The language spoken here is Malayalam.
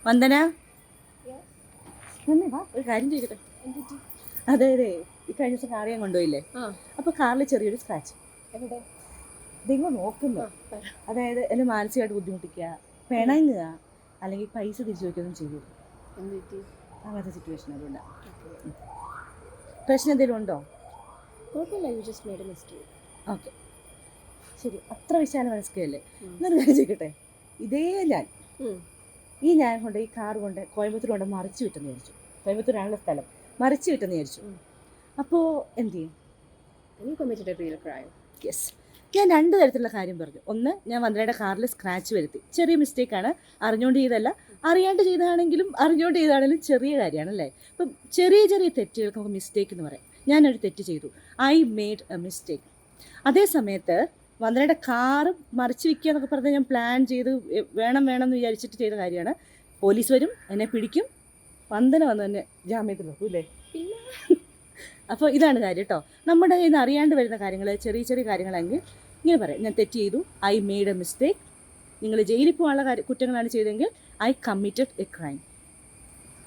വന്ദന വന്നേ വാ, ഒരു കാര്യം ചോദിക്കട്ടെ. അതെ അതെ, ഈ കഴിഞ്ഞ ദിവസം കാർ ഞാൻ കൊണ്ടുപോയില്ലേ, അപ്പോൾ കാറിൽ ചെറിയൊരു സ്ക്രാച്ച്. എവിടെ? നിങ്ങൾ നോക്കുന്നു. അതായത് എന്നെ മാനസികമായിട്ട് ബുദ്ധിമുട്ടിക്കുക, പിണങ്ങുക, അല്ലെങ്കിൽ പൈസ തിരിച്ചു വയ്ക്കുകയൊന്നും ചെയ്തു. അങ്ങനത്തെ സിറ്റുവേഷൻ അതുകൊണ്ട്. പ്രശ്നം എന്തെങ്കിലും ഉണ്ടോ? ഓക്കെ, ശരി. അത്ര വിശാല മനസ്കയല്ലേ? എന്നൊരു കാര്യം ചെയ്യട്ടെ. ഇതേ ഞാൻ കൊണ്ട് ഈ കാർ കൊണ്ട് കോയമ്പത്തൂർ കൊണ്ട് മറിച്ച് വിട്ടെന്ന് വിചാരിച്ചു. കോയമ്പത്തൂരാണല്ലോ സ്ഥലം. മറിച്ച് വിട്ടെന്ന് വിചാരിച്ചു. അപ്പോൾ എന്ത് ചെയ്യും? യെസ്, ഞാൻ 2 തരത്തിലുള്ള കാര്യം പറഞ്ഞു. ഒന്ന്, ഞാൻ വന്ദനയുടെ കാറിൽ സ്ക്രാച്ച് വരുത്തി, ചെറിയ മിസ്റ്റേക്കാണ്, അറിഞ്ഞുകൊണ്ട് ചെയ്തല്ല. അറിയാണ്ട് ചെയ്തതാണെങ്കിലും അറിഞ്ഞുകൊണ്ട് ചെയ്തതാണെങ്കിലും ചെറിയ കാര്യമാണല്ലേ. അപ്പം ചെറിയ ചെറിയ തെറ്റുകൾക്ക് നമുക്ക് മിസ്റ്റേക്ക് എന്ന് പറയാം. ഞാനൊരു തെറ്റ് ചെയ്തു, ഐ മെയ്ഡ് എ മിസ്റ്റേക്ക്. അതേ സമയത്ത് വന്ദനയുടെ കാറ് മറിച്ച് വയ്ക്കുക എന്നൊക്കെ പറഞ്ഞാൽ ഞാൻ പ്ലാൻ ചെയ്ത് വേണം എന്ന് വിചാരിച്ചിട്ട് ചെയ്ത കാര്യമാണ്. പോലീസ് വരും, എന്നെ പിടിക്കും, വന്ദന വന്ന് തന്നെ ജാമ്യത്തിൽ വെക്കും അല്ലേ? അപ്പോൾ ഇതാണ് കാര്യം കേട്ടോ. നമ്മുടെ കയ്യിൽ നിന്ന് അറിയാണ്ട് വരുന്ന കാര്യങ്ങൾ, ചെറിയ ചെറിയ കാര്യങ്ങളെങ്കിൽ ഇങ്ങനെ പറയാം, ഞാൻ തെറ്റ് ചെയ്തു, ഐ മെയ്ഡ് എ മിസ്റ്റേക്ക്. നിങ്ങൾ ജയിലിൽ പോകാനുള്ള കുറ്റങ്ങളാണ് ചെയ്തതെങ്കിൽ ഐ കമ്മിറ്റഡ് എ ക്രൈം.